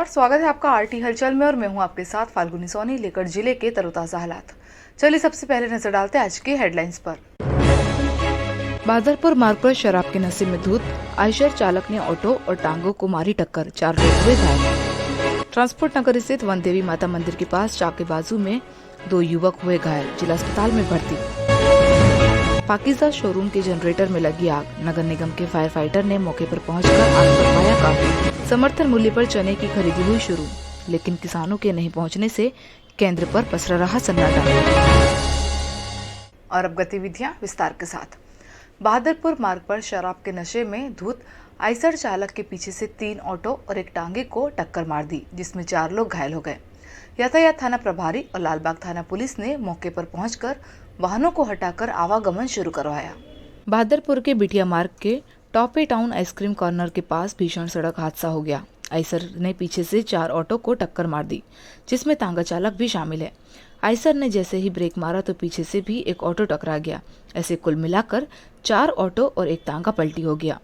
नमस्कार, स्वागत है आपका आरटी हलचल में और मैं हूं आपके साथ फाल्गुनी सोनी लेकर जिले के तरोताजा हालात। चलिए सबसे पहले नजर डालते हैं आज के हेडलाइंस पर। बादलपुर मार्ग पर शराब के नशे में धुत आयशर चालक ने ऑटो और टांगों को मारी टक्कर, 4 लोग हुए घायल। ट्रांसपोर्ट नगर स्थित वन देवी माता मंदिर के पास चाके बाजू में 2 युवक हुए घायल, जिला अस्पताल में भर्ती। पाकिजा शोरूम के जनरेटर में लगी आग, नगर निगम के फायर फाइटर ने मौके पर पहुंचकर आग पर पाया काबू। समर्थन मूल्य पर चने की खरीदी हुई शुरू, लेकिन किसानों के नहीं पहुंचने से केंद्र पर पसरा रहा सन्नाटा। और अब गतिविधियां विस्तार के साथ। बहादुरपुर मार्ग पर शराब के नशे में धुत आइसर चालक के पीछे से 3 ऑटो और एक टांगे को टक्कर मार दी, जिसमें 4 लोग घायल हो गए। यातायात थाना प्रभारी और लालबाग थाना पुलिस ने मौके पर पहुंचकर वाहनों को हटाकर आवागमन शुरू करवाया। बहादुरपुर के बिटिया मार्ग के टॉपे टाउन आइसक्रीम कॉर्नर के पास भीषण सड़क हादसा हो गया। आइसर ने पीछे से 4 ऑटो को टक्कर मार दी, जिसमें तांगा चालक भी शामिल है। आइसर ने जैसे ही ब्रेक मारा तो पीछे से भी एक ऑटो टकरा गया। ऐसे कुल मिलाकर 4 ऑटो और एक तांगा पलटी हो गया।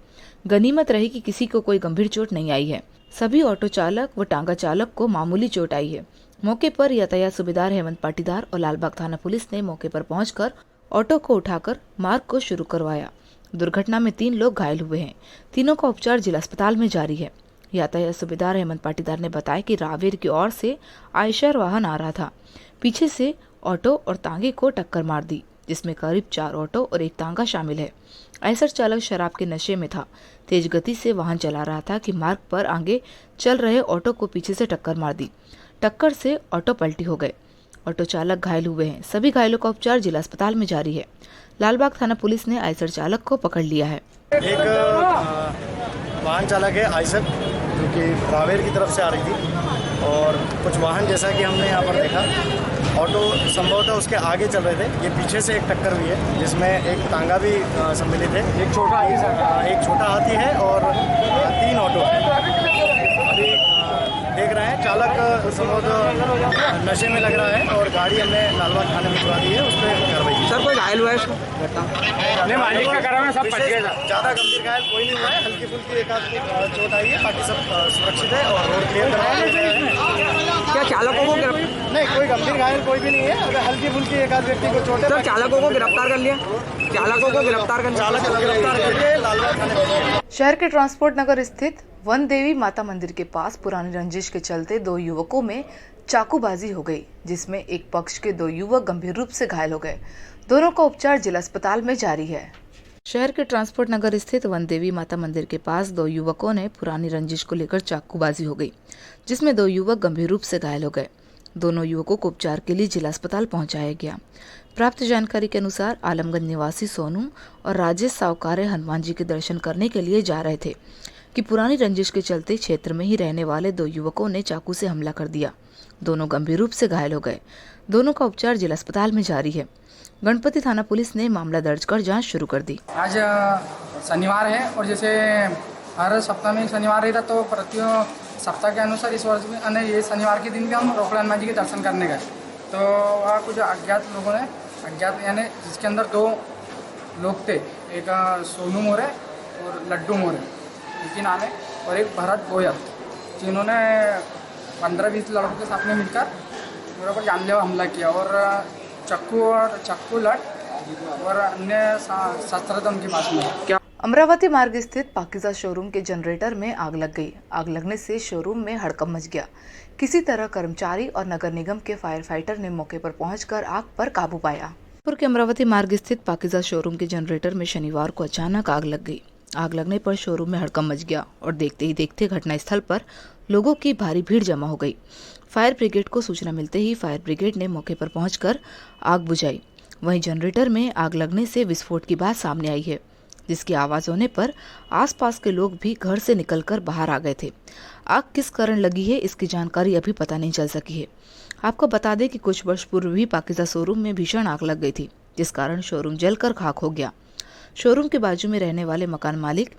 गनीमत रही कि किसी को कोई गंभीर चोट नहीं आई है। सभी ऑटो चालक व टांगा चालक को मामूली चोट आई है। मौके पर यातायात सूबेदार हेमंत पाटीदार और लालबाग थाना पुलिस ने मौके पर पहुंचकर ऑटो को उठाकर मार्ग को शुरू करवाया। दुर्घटना में 3 लोग घायल हुए हैं। तीनों का उपचार जिला अस्पताल में जारी है। यातायात सूबेदार हेमंत पाटीदार ने बताया कि रावेर की ओर से आयशर वाहन आ रहा था। पीछे से ऑटो और तांगे को टक्कर मार दी, जिसमें करीब 4 ऑटो और एक तांगा शामिल है। आयशर चालक शराब के नशे में था। तेज गति से वाहन चला रहा था कि मार्ग पर आगे चल रहे ऑटो को पीछे से टक्कर मार दी। टक्कर से ऑटो पलटी हो गए। ऑटो चालक घायल हुए हैं। सभी घायलों का उपचार जिला अस्पताल में जारी है। लालबाग थाना पुलिस ने आयसर चालक को पकड़ लिया है। एक वाहन चालक है आयसर, जो कि रावेर की तरफ से आ रही थी, और कुछ वाहन जैसा कि हमने यहाँ पर देखा, ऑटो संभवतः उसके आगे चल रहे थे। ये पीछे से एक टक्कर हुई है, जिसमें एक तांगा भी सम्मिलित है, एक छोटा हाथी है और 3 ऑटो है। अभी देख रहे हैं चालक संभवतः नशे में लग रहा है और गाड़ी हमने लालबाग थाने में छुड़ा दी है। उस पर कार्रवाई। सर कोई घायल हुआ है इसको? नहीं, मालिक का करा में सब बच गए। ज़्यादा गंभीर घायल कोई नहीं हुआ है, हल्की फुल्की एक आध चोट आई है, बाकी सब सुरक्षित है और रोड क्लियर करवाया है। क्या चालकों को नहीं, कोई गंभीर घायल कोई भी नहीं है। अगर हल्की फुल्की एक आध व्यक्ति को चोट है। सर चालकों को गिरफ्तार कर लिया, चालक को गिरफ्तार करके लालबाग थाने। शहर के ट्रांसपोर्ट नगर स्थित वन देवी माता मंदिर के पास पुरानी रंजिश के चलते 2 युवकों में चाकूबाजी हो गई, जिसमें एक पक्ष के 2 युवक गंभीर रूप से घायल हो गए। दोनों का उपचार जिला अस्पताल में जारी है। शहर के ट्रांसपोर्ट नगर स्थित वन देवी माता मंदिर के पास 2 युवकों ने पुरानी रंजिश को लेकर चाकूबाजी हो गई, जिसमें 2 युवक गंभीर रूप से घायल हो गए। दोनों युवकों को उपचार के लिए जिला अस्पताल पहुंचाया गया। प्राप्त जानकारी के अनुसार आलमगंज निवासी सोनू और राजेश सावकारे हनुमान जी के दर्शन करने के लिए जा रहे थे कि पुरानी रंजिश के चलते क्षेत्र में ही रहने वाले 2 युवकों ने चाकू से हमला कर दिया। दोनों गंभीर रूप से घायल हो गए। दोनों का उपचार जिला अस्पताल में जारी है। गणपति थाना पुलिस ने मामला दर्ज कर जांच शुरू कर दी। आज शनिवार है और जैसे हर सप्ताह में शनिवार रहता, तो प्रति सप्ताह के अनुसार इस वर्ष में ये शनिवार के दिन भी हम रोकड़ा हनुमान जी के दर्शन करने गए। तो वहाँ कुछ अज्ञात लोगों ने, अज्ञात यानी जिसके अंदर 2 लोग थे, एक सोनू मोरे और लड्डू मोरे, इनकी नाम है, और एक भरत गोयल, जिन्होंने 15-20 लड़कों के साथ में मिलकर मेरे पर जानलेवा हमला किया और चक्कू लट और अन्य शस्त्र उनके पास में। क्या अमरावती मार्ग स्थित पाकिजा शोरूम के जनरेटर में आग लग गई। आग लगने से शोरूम में हड़कंप मच गया। किसी तरह कर्मचारी और नगर निगम के फायर फाइटर ने मौके पर पहुंचकर आग पर काबू पाया। के अमरावती मार्ग स्थित पाकिजा शोरूम के जनरेटर में शनिवार को अचानक आग लग गई। आग लगने पर शोरूम में हड़कंप मच गया और देखते ही देखते घटनास्थल पर लोगों की भारी भीड़ जमा हो गई। फायर ब्रिगेड को सूचना मिलते ही फायर ब्रिगेड ने मौके पर पहुंचकर आग बुझाई। वहीं जनरेटर में आग लगने से विस्फोट की बात सामने आई है, जिसकी आवाज होने पर आसपास के लोग भी घर से निकलकर बाहर आ गए थे। आग किस कारण लगी है, इसकी जानकारी अभी पता नहीं चल सकी है। आपको बता दें कि कुछ वर्ष पूर्व भी पाकिजा शोरूम में भीषण आग लग गई थी, जिस कारण शोरूम जलकर खाक हो गया। शोरूम के बाजू में रहने वाले मकान मालिक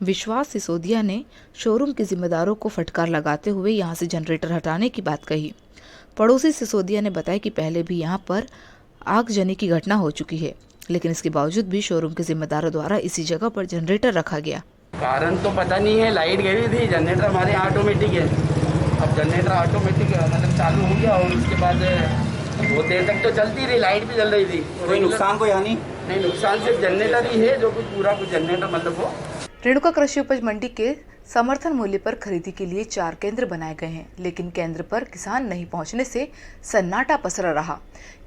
विश्वास सिसोदिया ने शोरूम के जिम्मेदारों को फटकार लगाते हुए यहां से जनरेटर हटाने की बात कही। पड़ोसी सिसोदिया ने बताया कि पहले भी यहां पर आगजनी की घटना हो चुकी है, लेकिन इसके बावजूद भी शोरूम के जिम्मेदारों द्वारा इसी जगह पर जनरेटर रखा गया। कारण तो पता नहीं है, लाइट गई थी, जनरेटर हमारे यहाँ ऑटोमेटिक है, अब जनरेटर ऑटोमेटिक मतलब चालू हो गया और उसके बाद बहुत देर तक तो चलती रही, लाइट भी जल रही थी। कोई नुकसान कोई हानि नहीं, नुकसान सिर्फ जनरेटर ही है, जो कि पूरा कुछ जनरेटर मतलब वो। रेणुका कृषि उपज मंडी के समर्थन मूल्य पर खरीदी के लिए 4 केंद्र बनाए गए हैं, लेकिन केंद्र पर किसान नहीं पहुंचने से सन्नाटा पसरा रहा।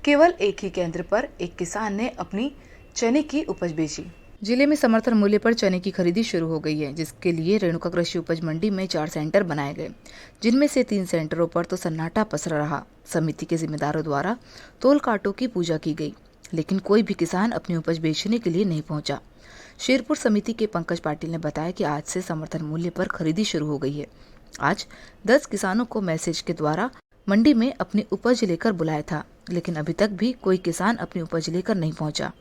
केवल एक ही केंद्र पर एक किसान ने अपनी चने की उपज बेची। जिले में समर्थन मूल्य पर चने की खरीदी शुरू हो गई है, जिसके लिए रेणुका कृषि उपज मंडी में 4 सेंटर बनाए गए, जिनमें से 3 सेंटरों पर तो सन्नाटा पसरा रहा। समिति के जिम्मेदारों द्वारा तोल कांटों की पूजा की गई, लेकिन कोई भी किसान अपनी उपज बेचने के लिए नहीं पहुंचा। शेरपुर समिति के पंकज पाटिल ने बताया कि आज से समर्थन मूल्य पर खरीदी शुरू हो गई है। आज 10 किसानों को मैसेज के द्वारा मंडी में अपनी उपज लेकर बुलाया था, लेकिन अभी तक भी कोई किसान अपनी उपज लेकर नहीं पहुंचा।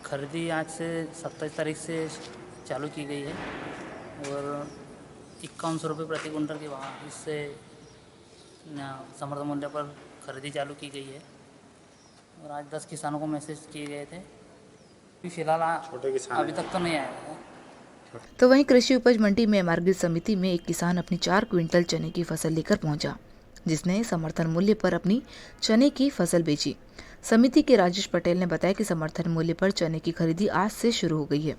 खरीदी आज से 27 तारीख से चालू की गई है और 5100 रुपये प्रति कुंटल के वहाँ इससे समर्थन मूल्य पर खरीदी चालू की गई है और आज 10 किसानों को मैसेज किए गए थे। फिलहाल अभी तक तो नहीं आया है। तो वहीं कृषि उपज मंडी में मार्गदर्शन समिति में एक किसान अपनी 4 क्विंटल चने की फसल लेकर पहुंचा, जिसने समर्थन मूल्य पर अपनी चने की फसल बेची। समिति के राजेश पटेल ने बताया कि समर्थन मूल्य पर चने की खरीदी आज से शुरू हो गई है।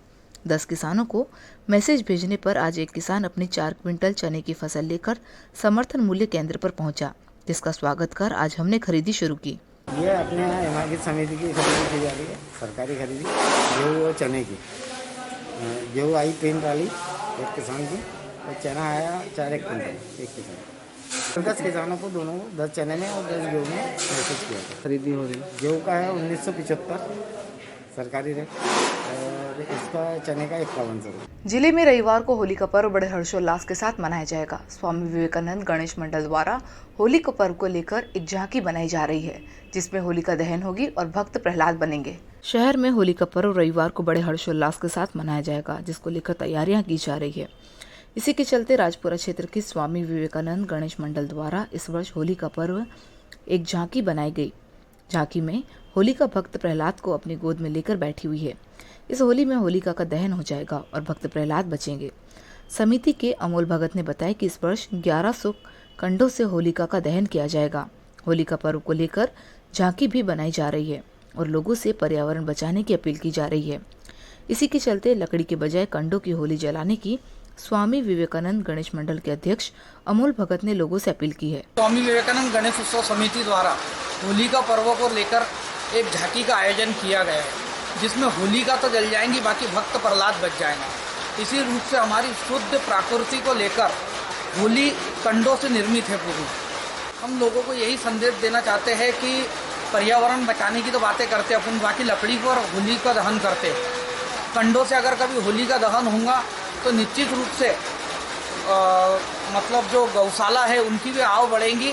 10 किसानों को मैसेज भेजने पर आज एक किसान अपनी 4 क्विंटल चने की फसल लेकर समर्थन मूल्य केंद्र पर पहुंचा, जिसका स्वागत कर आज हमने खरीदी शुरू की। ये अपने यहाँ मार्गदर्शन समिति की खरीदी की जा रही है, सरकारी खरीदी गेहूँ और चने की। गेहूँ आई 3 ट्राली एक किसान की और चना आया 4 क्विंटल एक किसान। 10 किसानों को दोनों 10 चने में और 10 गेहूँ में मैसेज किया था। खरीदी हो रही है। गेहूँ का है 1975 सरकारी रेट और इसका चने का 5100। जिले में रविवार को होली का पर्व बड़े हर्षोल्लास के साथ मनाया जाएगा। स्वामी विवेकानंद गणेश मंडल द्वारा होली के पर्व को लेकर एक झांकी बनाई जा रही है, जिसमें होलिका दहन होगी और भक्त प्रहलाद बनेंगे। शहर में होली का पर्व रविवार को बड़े हर्षोल्लास के साथ मनाया जाएगा, जिसको लेकर तैयारियां की जा रही है। इसी के चलते राजपुरा क्षेत्र की स्वामी विवेकानंद गणेश मंडल द्वारा इस वर्ष होली का पर्व एक झांकी बनाई गई। झांकी में होलिका भक्त प्रहलाद को अपनी गोद में लेकर बैठी हुई है। इस होली में होलिका का दहन हो जाएगा और भक्त प्रहलाद बचेंगे। समिति के अमोल भगत ने बताया कि इस वर्ष 1100 कंडों से होलिका का दहन किया जाएगा। होलिका पर्व को लेकर झांकी भी बनाई जा रही है और लोगों से पर्यावरण बचाने की अपील की जा रही है। इसी के चलते लकड़ी के बजाय कंडों की होली जलाने की स्वामी विवेकानंद गणेश मंडल के अध्यक्ष अमोल भगत ने लोगों से अपील की है। स्वामी विवेकानंद गणेश उत्सव समिति द्वारा होलिका पर्व को लेकर एक झांकी का आयोजन किया गया है, जिसमें होलिका तो जल जाएंगी, बाकी भक्त प्रहलाद बच जाएंगे। इसी रूप से हमारी शुद्ध प्रकृति को लेकर होली कंडों से निर्मित है पूरी। हम लोगों को यही संदेश देना चाहते हैं कि पर्यावरण बचाने की तो बातें करते हैं अपन, बाकी लकड़ी को और होली का दहन करते हैं। कंडों से अगर कभी होली का दहन होगा तो निश्चित रूप से मतलब जो गौशाला है उनकी भी आव बढ़ेंगी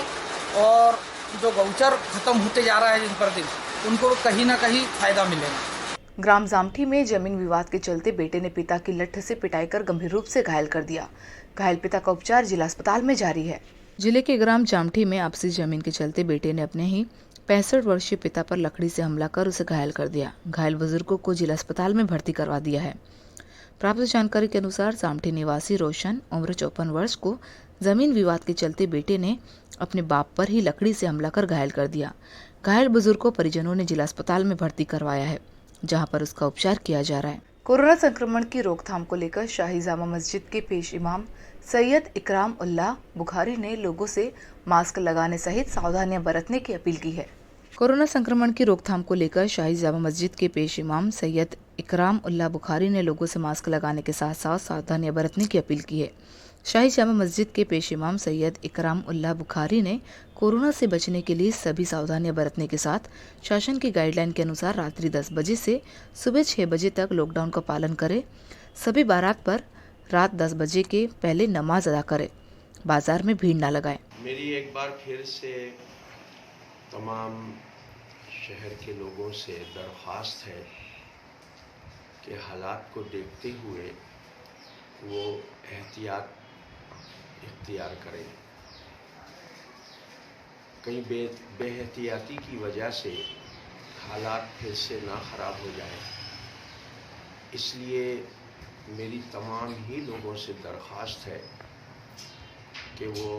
और जो गौचर खत्म होते जा रहा है दिन पर दिन, उनको कहीं ना कहीं फायदा मिलेगा। ग्राम जामठी में जमीन विवाद के चलते बेटे ने पिता की लठ से पिटाई कर गंभीर रूप से घायल कर दिया। घायल पिता का उपचार जिला अस्पताल में जारी है। जिले के ग्राम जामठी में आपसी जमीन के चलते बेटे ने अपने ही 65 वर्षीय पिता पर लकड़ी से हमला कर उसे घायल कर दिया। घायल बुजुर्गों को जिला अस्पताल में भर्ती करवा दिया है। प्राप्त जानकारी के अनुसार जामठी निवासी रोशन उम्र 54 वर्ष को जमीन विवाद के चलते बेटे ने अपने बाप पर ही लकड़ी से हमला कर घायल कर दिया। घायल बुजुर्ग को परिजनों ने जिला अस्पताल में भर्ती करवाया है, जहां पर उसका उपचार किया जा रहा है। कोरोना संक्रमण की रोकथाम को लेकर शाही जामा मस्जिद के पेश इमाम सैयद इकराम उल्लाह बुखारी ने लोगों से मास्क लगाने सहित सावधानियां बरतने की अपील की है। कोरोना संक्रमण की रोकथाम को लेकर शाही जामा मस्जिद के पेश इमाम सैयद इकराम उल्लाह बुखारी ने लोगों से मास्क लगाने के साथ साथ सावधानियां बरतने की अपील की है। शाही जामा मस्जिद के पेश इमाम सैयद इकराम उल्लाह बुखारी ने कोरोना से बचने के लिए सभी सावधानियां बरतने के साथ शासन की गाइडलाइन के अनुसार रात्रि 10 बजे से सुबह 6 बजे तक लॉकडाउन का पालन करें। सभी बारात पर रात 10 बजे के पहले नमाज अदा करें। बाजार में भीड़ न लगाएं। मेरी एक बार फिर से तमाम शहर के लोगों से दरख्वास्त है कि हालात को देखते हुए वो एहतियात इख्तियार करें। कहीं बेहतियाती की वजह से हालात फिर से ना ख़राब हो जाए, इसलिए मेरी तमाम ही लोगों से दरख्वास्त है कि वो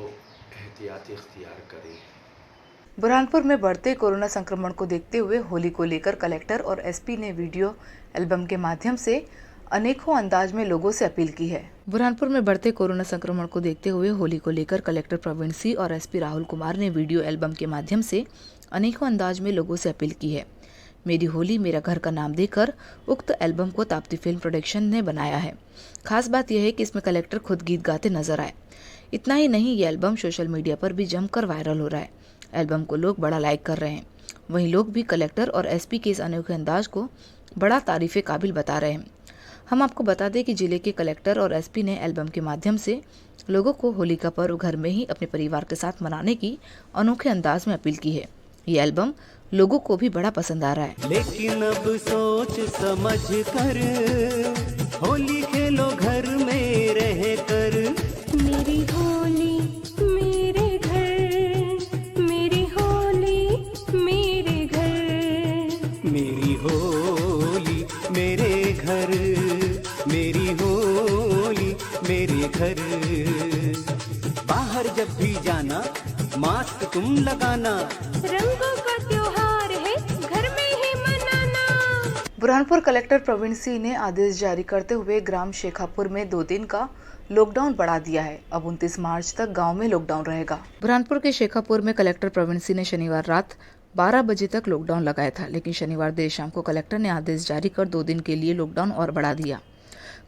एहतियात इख्तियार करें। बुरहानपुर में बढ़ते कोरोना संक्रमण को देखते हुए होली को लेकर कलेक्टर और एसपी ने वीडियो एल्बम के माध्यम से अनेकों अंदाज में लोगों से अपील की है। बुरहानपुर में बढ़ते कोरोना संक्रमण को देखते हुए होली को लेकर कलेक्टर प्रवीण सिंह और एसपी राहुल कुमार ने वीडियो एल्बम के माध्यम से अनेकों अंदाज में लोगों से अपील की है। मेरी होली मेरा घर का नाम देकर उक्त एल्बम को ताप्ती फिल्म प्रोडक्शन ने बनाया है। खास बात यह है कि इसमें कलेक्टर खुद गीत गाते नजर आए। इतना ही नहीं, ये एल्बम सोशल मीडिया पर भी जमकर वायरल हो रहा है। एल्बम को लोग बड़ा लाइक कर रहे हैं। वहीं लोग भी कलेक्टर और एसपी के इस अनोखे अंदाज को बड़ा तारीफे काबिल बता रहे हैं। हम आपको बता दें कि जिले के कलेक्टर और एसपी ने एल्बम के माध्यम से लोगों को होली का पर्व घर में ही अपने परिवार के साथ मनाने की अनोखे अंदाज में अपील की है। ये एल्बम लोगों को भी बड़ा पसंद आ रहा है। लेकिन अब सोच समझ कर होली खेलो घर में रह कर। मेरी होली मेरे घर, मेरी होली मेरे घर, मेरी होली मेरे घर, मेरी होली मेरे घर। बाहर जब भी जाना मास्क तुम लगाना, रंगों का त्योहार है घर में ही मनाना। बुरहानपुर कलेक्टर प्रवीण सिंह ने आदेश जारी करते हुए ग्राम शेखापुर में 2 दिन का लॉकडाउन बढ़ा दिया है। अब 29 मार्च तक गांव में लॉकडाउन रहेगा। बुरहानपुर के शेखापुर में कलेक्टर प्रवीण सिंह ने शनिवार रात 12 बजे तक लॉकडाउन लगाया था, लेकिन शनिवार देर शाम को कलेक्टर ने आदेश जारी कर 2 दिन के लिए लॉकडाउन और बढ़ा दिया।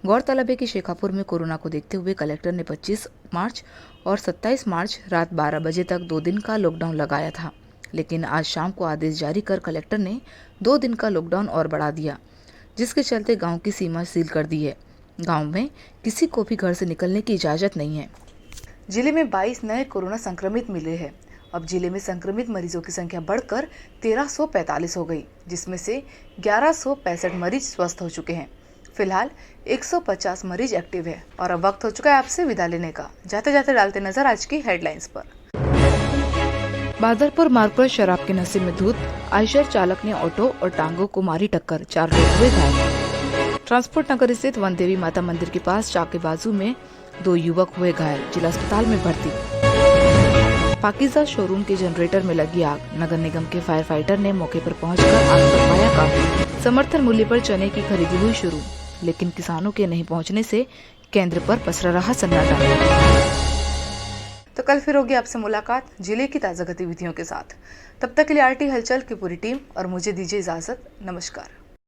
गौरतलब है कि शेखापुर में कोरोना को देखते हुए कलेक्टर ने 25 मार्च और 27 मार्च रात 12 बजे तक 2 दिन का लॉकडाउन लगाया था, लेकिन आज शाम को आदेश जारी कर कलेक्टर ने 2 दिन का लॉकडाउन और बढ़ा दिया, जिसके चलते गांव की सीमा सील कर दी है। गांव में किसी को भी घर से निकलने की इजाजत नहीं है। जिले में 22 नए कोरोना संक्रमित मिले हैं। अब जिले में संक्रमित मरीजों की संख्या बढ़कर 1345 हो गई, जिसमें से 1165 मरीज स्वस्थ हो चुके हैं। फिलहाल 150 मरीज एक्टिव है। और अब वक्त हो चुका है आपसे विदा लेने का। जाते जाते डालते नजर आज की हेडलाइंस पर। बादलपुर मार्ग पर शराब के नशे में धुत आयशर चालक ने ऑटो और टांगों को मारी टक्कर, 4 लोग हुए घायल। ट्रांसपोर्ट नगर स्थित वन देवी माता मंदिर के पास चाके बाजू में 2 युवक हुए घायल, जिला अस्पताल में भर्ती। पाकिजा शोरूम के जनरेटर में लगी आग, नगर निगम के फायर फाइटर ने मौके पर पहुंचकर आग पर पाया काबू। समर्थन मूल्य पर चने की खरीदी हुई शुरू, लेकिन किसानों के नहीं पहुंचने से केंद्र पर पसरा रहा सन्नाटा। तो कल फिर होगी आपसे मुलाकात जिले की ताजा गतिविधियों के साथ। तब तक के लिए आरटी हलचल की पूरी टीम और मुझे दीजिए इजाजत। नमस्कार।